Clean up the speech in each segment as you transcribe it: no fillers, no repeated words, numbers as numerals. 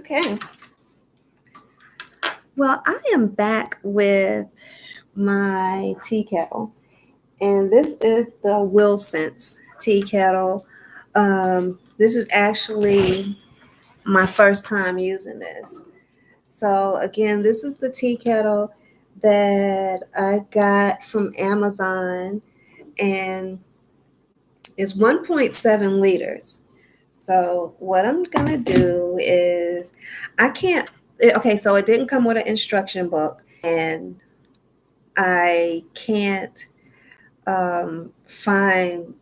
Okay. Well, I am back with my tea kettle, and this is the Willsence tea kettle. This is actually my first time using this. So, again, this is the tea kettle that I got from Amazon, and it's 1.7 liters. So, what I'm going to do is, I can't, okay, so it didn't come with an instruction book, and I can't find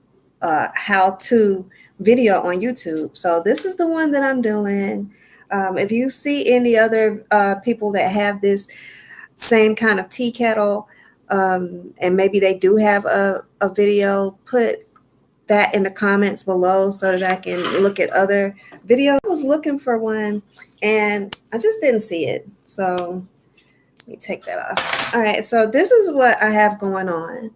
how to video on YouTube. So this is the one that I'm doing. If you see any other people that have this same kind of tea kettle, and maybe they do have a video, put that in the comments below so that I can look at other videos. I was looking for one and I just didn't see it. So let me take that off. All right, so this is what I have going on.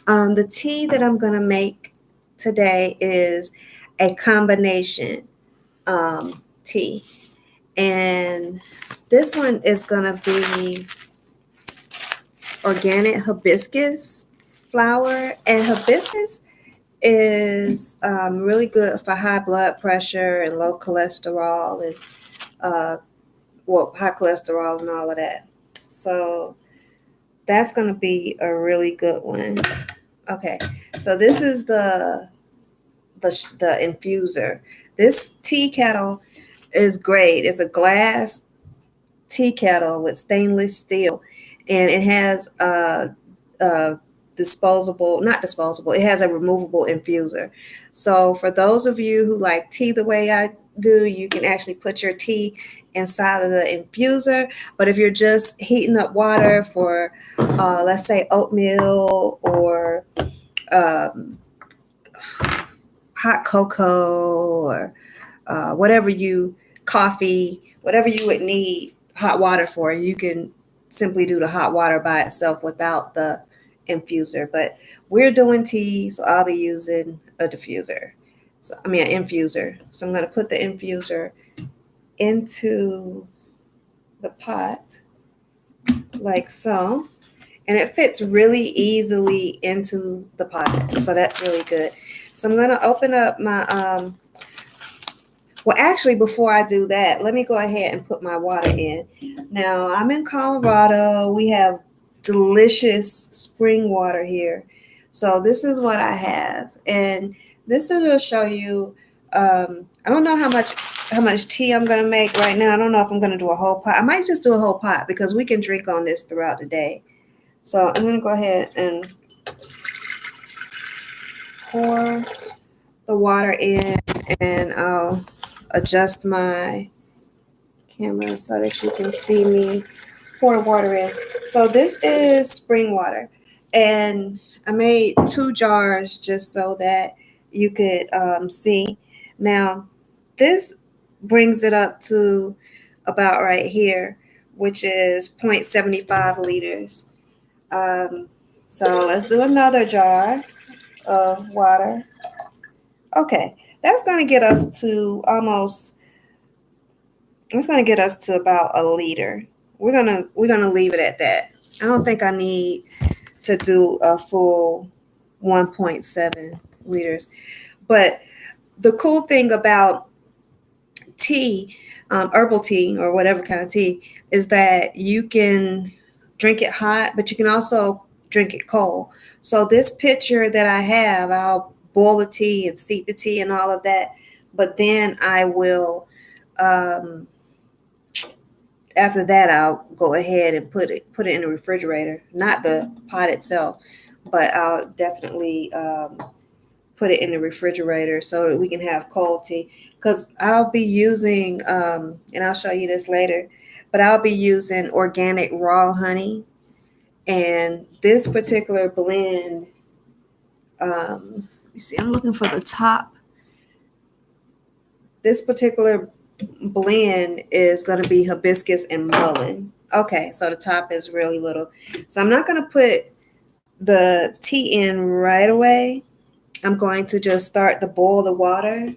The tea that I'm going to make today is a combination tea. And this one is going to be organic hibiscus flower. And hibiscus is really good for high blood pressure and low cholesterol and high cholesterol and all of that. So that's going to be a really good one. Okay, so this is the infuser. This tea kettle is great. It's a glass tea kettle with stainless steel, and it has a disposable, not disposable, it has a removable infuser. So for those of you who like tea the way I do, you can actually put your tea inside of the infuser. But if you're just heating up water for, let's say, oatmeal or hot cocoa or coffee, whatever you would need hot water for, you can simply do the hot water by itself without the infuser. But we're doing tea, so I'll be using a diffuser. An infuser. So I'm going to put the infuser into the pot like so. And it fits really easily into the pot. So that's really good. So I'm going to open up my, well, actually, before I do that, let me go ahead and put my water in. Now, I'm in Colorado. We have delicious spring water here. So this is what I have. And this will show you, I don't know how much tea I'm going to make right now. I don't know if I'm going to do a whole pot. I might just do a whole pot because we can drink on this throughout the day. So I'm going to go ahead and pour the water in, and I'll adjust my camera so that you can see me pour water in. So this is spring water, and I made 2 jars just so that you could see. Now, this brings it up to about right here, which is 0.75 liters. So let's do another jar of water. Okay, that's going to get us to about a liter. We're gonna leave it at that. I don't think I need to do a full 1.7 liters. But the cool thing about tea, herbal tea or whatever kind of tea, is that you can drink it hot, but you can also drink it cold. So this pitcher that I have, I'll boil the tea and steep the tea and all of that. But then I will, after that, I'll go ahead and put it in the refrigerator, not the pot itself, but I'll definitely put it in the refrigerator so that we can have cold tea. Because I'll be using, and I'll show you this later, but I'll be using organic raw honey. And this particular blend, you see, I'm looking for the top. This particular blend is going to be hibiscus and mullein. Okay, so the top is really little. So I'm not going to put the tea in right away. I'm going to just start to boil the water.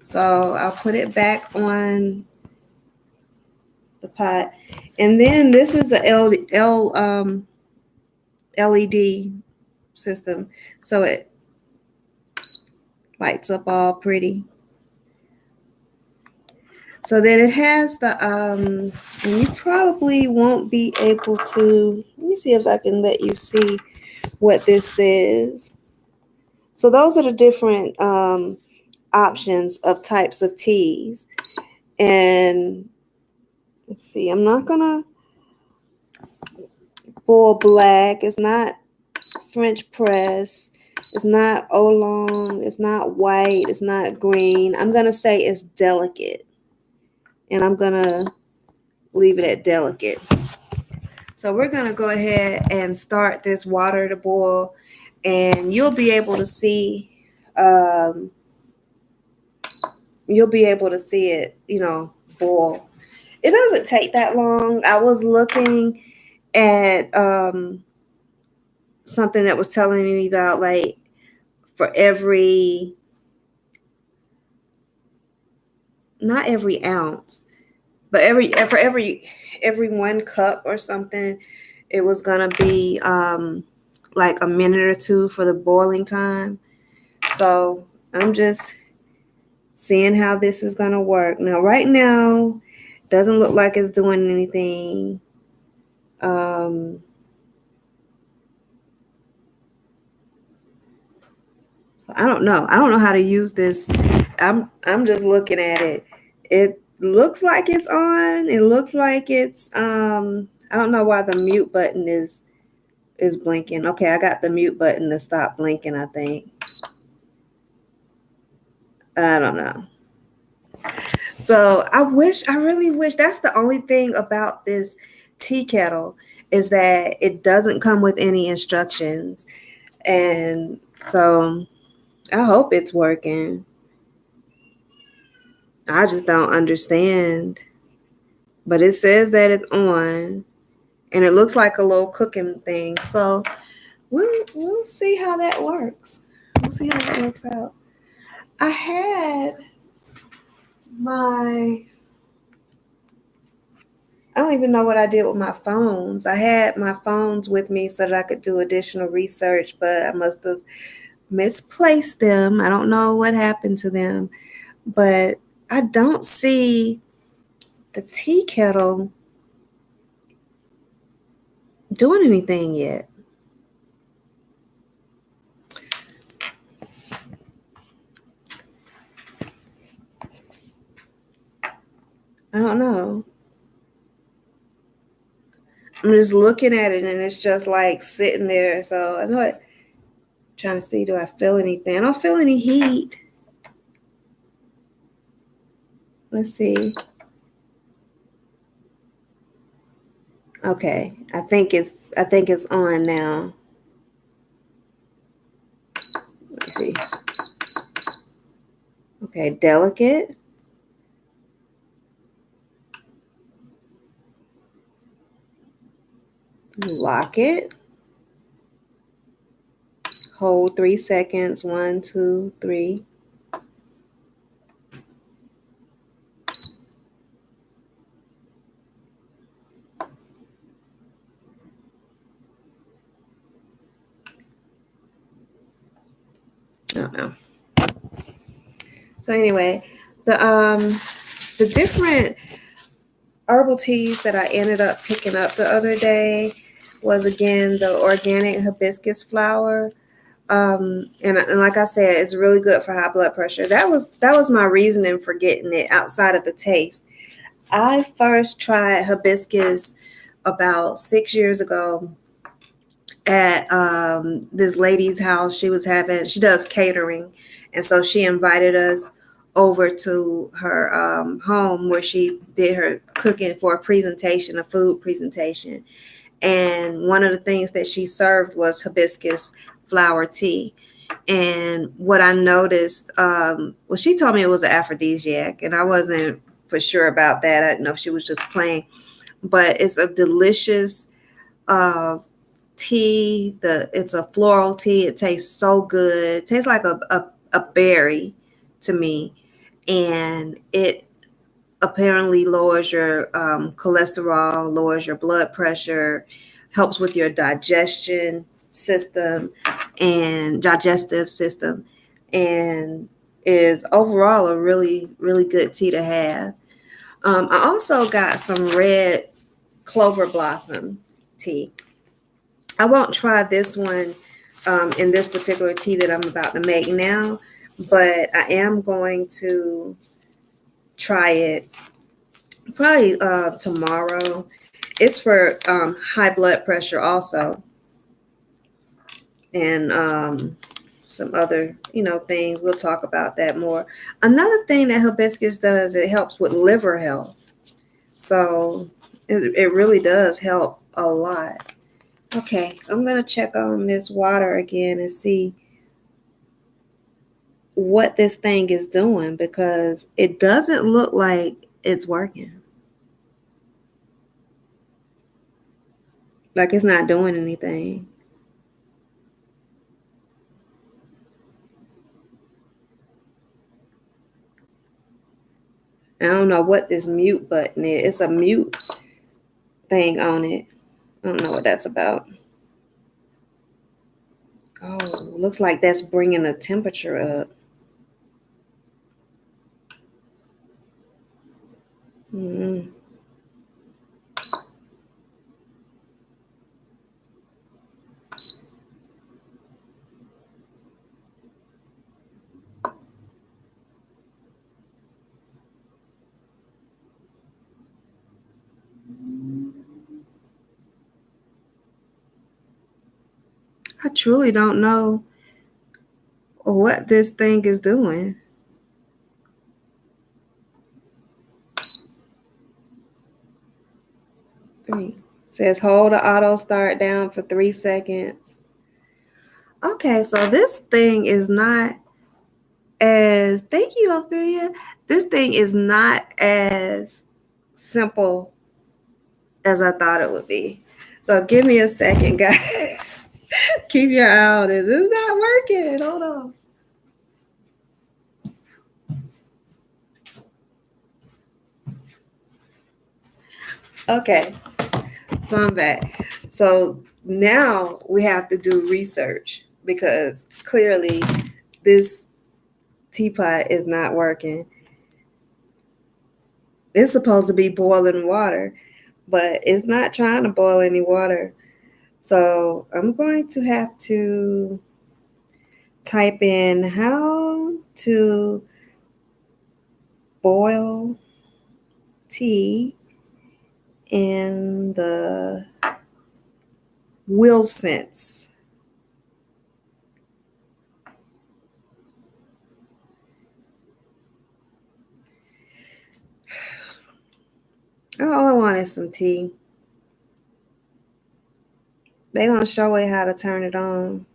So I'll put it back on the pot. And then this is the LED system. So it lights up all pretty. So then it has the, and you probably won't be able to, let me see if I can let you see what this is. So those are the different options of types of teas. And let's see, I'm not gonna boil black. It's not French press. It's not oolong. It's not white. It's not green. I'm gonna say it's delicate. And I'm gonna leave it at delicate. So we're gonna go ahead and start this water to boil, and you'll be able to see it, boil. It doesn't take that long. I was looking at something that was telling me about, like, for every, not every ounce, but every 1 cup or something, it was gonna be like a minute or two for the boiling time. So I'm just seeing how this is gonna work. Now, right now, doesn't look like it's doing anything. So I don't know. I don't know how to use this. I'm just looking at it. It looks like it's on. It looks like it's I don't know why the mute button is blinking. Okay, I got the mute button to stop blinking, I think. I don't know. So I really wish, that's the only thing about this tea kettle, is that it doesn't come with any instructions. And so I hope it's working. I just don't understand. But it says that it's on, and it looks like a little cooking thing. So we'll see how that works. We'll see how that works out. I had I don't even know what I did with my phones. I had my phones with me so that I could do additional research, but I must have misplaced them. I don't know what happened to them, but I don't see the tea kettle doing anything yet. I don't know. I'm just looking at it and it's just like sitting there. So I know it. I'm trying to see, do I feel anything? I don't feel any heat. Let's see. Okay, I think it's on now. Let me see. Okay, delicate. Lock it. Hold 3 seconds. 1, 2, 3. I don't know. So anyway, the different herbal teas that I ended up picking up the other day was, again, the organic hibiscus flower. And like I said, it's really good for high blood pressure. That was my reasoning for getting it, outside of the taste. I first tried hibiscus about 6 years ago at this lady's house. She does catering, and so she invited us over to her home, where she did her cooking for a food presentation. And one of the things that she served was hibiscus flower tea. And what I noticed, well, she told me it was an aphrodisiac, and I wasn't for sure about that. I didn't know if she was just playing, but it's a delicious tea. It's a floral tea. It tastes so good. It tastes like a berry to me. and it apparently lowers your cholesterol, lowers your blood pressure, helps with your digestion system and digestive system, and is overall a really, really good tea to have. I also got some red clover blossom tea. I won't try this one in this particular tea that I'm about to make now, but I am going to try it probably tomorrow. It's for high blood pressure also, and some other things. We'll talk about that more. Another thing that hibiscus does, it helps with liver health. So it really does help a lot. Okay, I'm gonna check on this water again and see what this thing is doing, because it doesn't look like it's working. Like it's not doing anything. I don't know what this mute button is. It's a mute thing on it. I don't know what that's about. Oh, looks like that's bringing the temperature up. Mm. I truly don't know what this thing is doing. Three. Says hold the auto start down for 3 seconds. Okay, so this thing is not as, thank you, Ophelia. This thing is not as simple as I thought it would be. So give me a second, guys. Keep your eye on this. It's not working. Hold on. Okay, so I'm back. So now we have to do research, because clearly this teapot is not working. It's supposed to be boiling water, but it's not trying to boil any water. So I'm going to have to type in how to boil tea in the Willsence. All I want is some tea. They don't show it how to turn it on.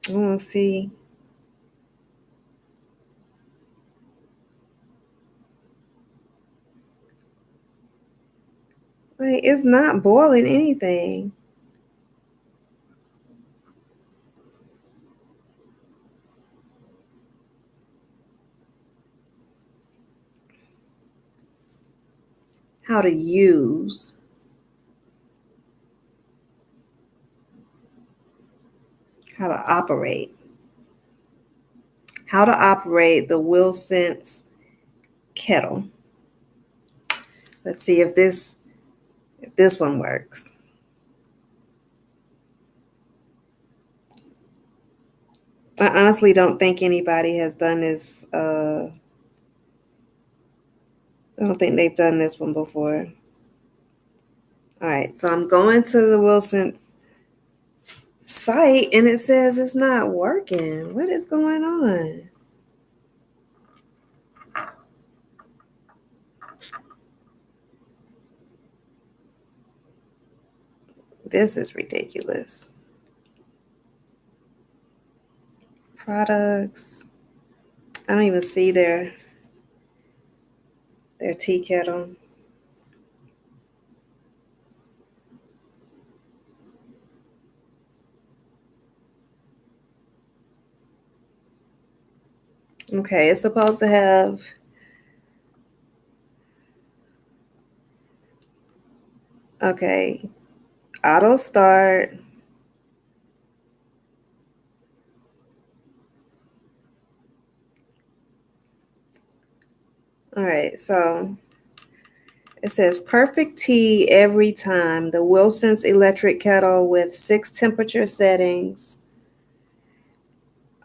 I want to see. Like, it's not boiling anything. How to use. How to operate. How to operate the Willsence kettle. Let's see if this one works. I honestly don't think anybody has done this. I don't think they've done this one before. All right, so I'm going to the Willsence site and it says it's not working. What is going on? This is ridiculous. Products. I don't even see their their tea kettle. Okay, it's supposed to have okay, auto start. All right, so it says perfect tea every time. The Willsence electric kettle with 6 temperature settings,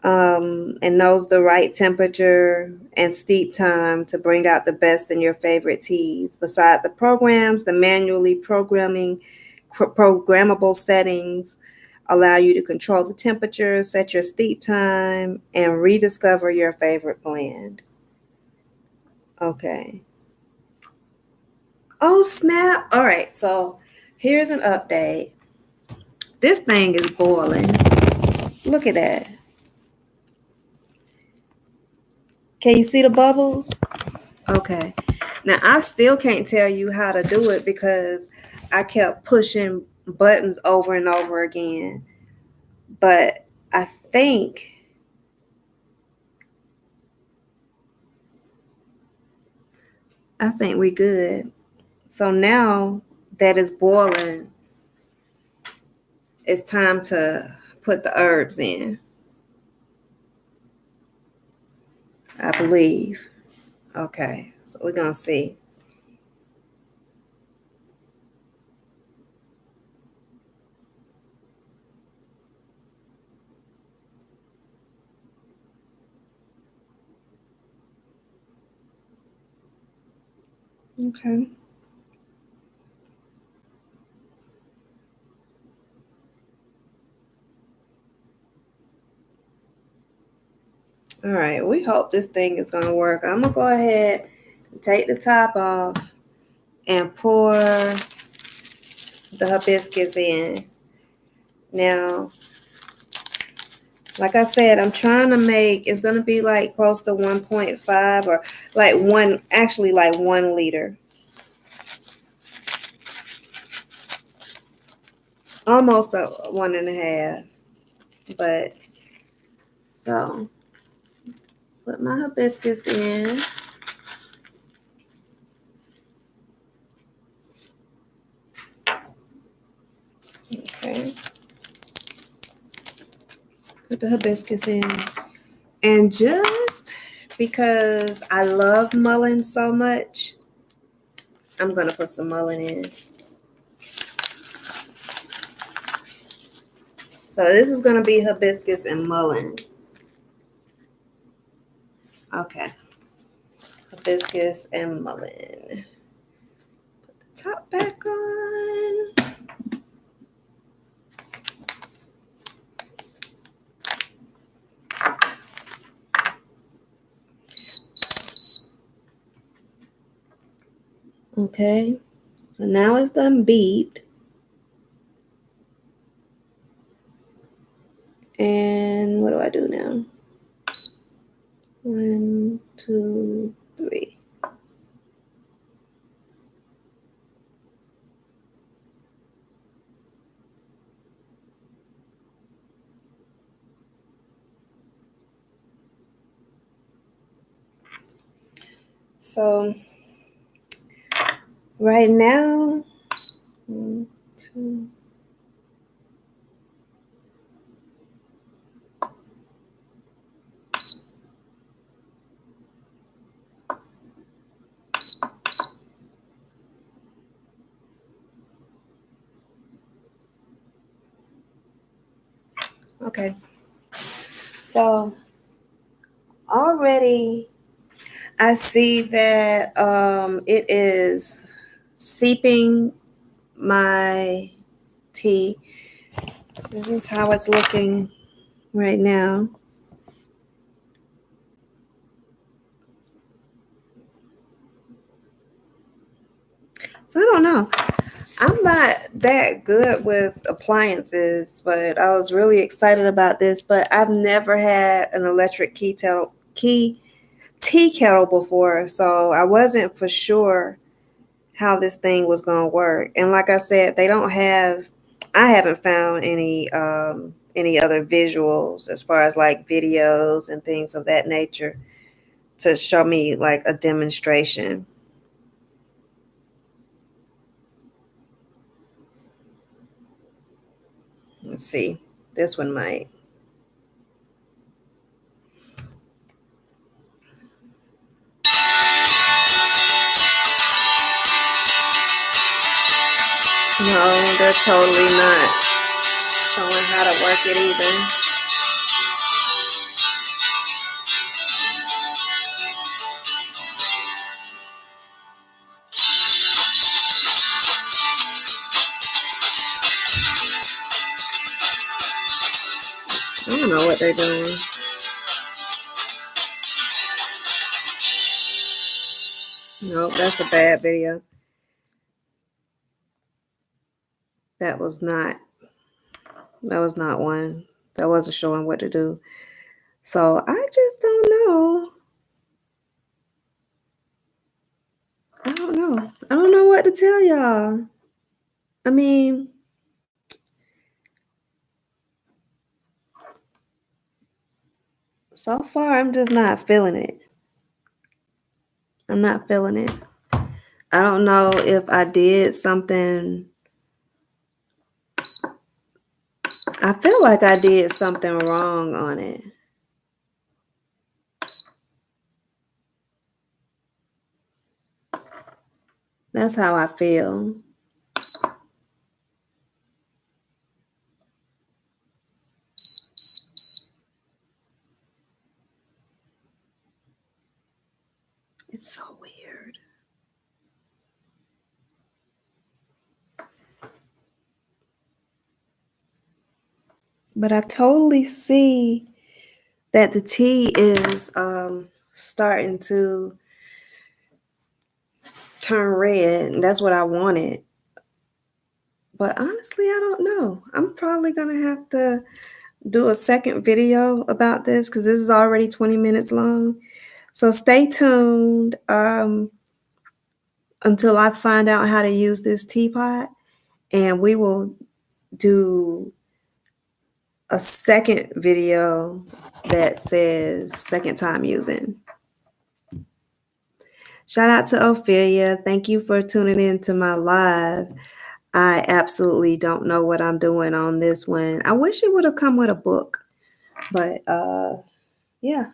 and knows the right temperature and steep time to bring out the best in your favorite teas. Beside the programs, the manually programmable settings allow you to control the temperature, set your steep time, and rediscover your favorite blend. Okay. Oh, snap. All right. So here's an update. This thing is boiling. Look at that. Can you see the bubbles? Okay. Now, I still can't tell you how to do it because I kept pushing buttons over and over again. But I think we good. So now that it's boiling, it's time to put the herbs in, I believe. Okay. So we're going to see. Okay. All right, we hope this thing is going to work. I'm going to go ahead and take the top off and pour the hibiscus in. Now, like I said, I'm trying to make, it's going to be like close to 1.5 or like 1 liter. Almost a 1.5. But, so, put my hibiscus in. Okay. Put the hibiscus in. And just because I love mullein so much, I'm going to put some mullein in. So this is going to be hibiscus and mullein. Okay. Hibiscus and mullein. Put the top back on. Okay. So now it's done beat. And what do I do now? 1, 2, 3. So right now, 1, 2. Okay. So already I see that it is seeping my tea. This is how it's looking right now. So I don't know. I'm not that good with appliances, but I was really excited about this. But I've never had an electric tea kettle before, so I wasn't for sure how this thing was going to work. And like I said, I haven't found any other visuals as far as like videos and things of that nature to show me like a demonstration. Let's see. This one might. No, they're totally not showing how to work it either. I don't know what they're doing. Nope, that's a bad video. That was not one. That wasn't showing what to do. So I just don't know. I don't know. I don't know what to tell y'all. I mean, so far I'm just not feeling it. I'm not feeling it. I don't know if I did something. I feel like I did something wrong on it. That's how I feel. It's so weird. But I totally see that the tea is starting to turn red, and that's what I wanted. But honestly, I don't know. I'm probably gonna have to do a second video about this because this is already 20 minutes long. So stay tuned until I find out how to use this teapot, and we will do a second video that says second time using. Shout out to Ophelia. Thank you for tuning in to my live. I absolutely don't know what I'm doing on this one. I wish it would have come with a book, but yeah,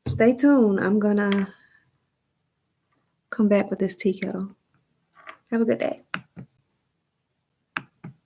stay tuned. I'm gonna come back with this tea kettle. Have a good day.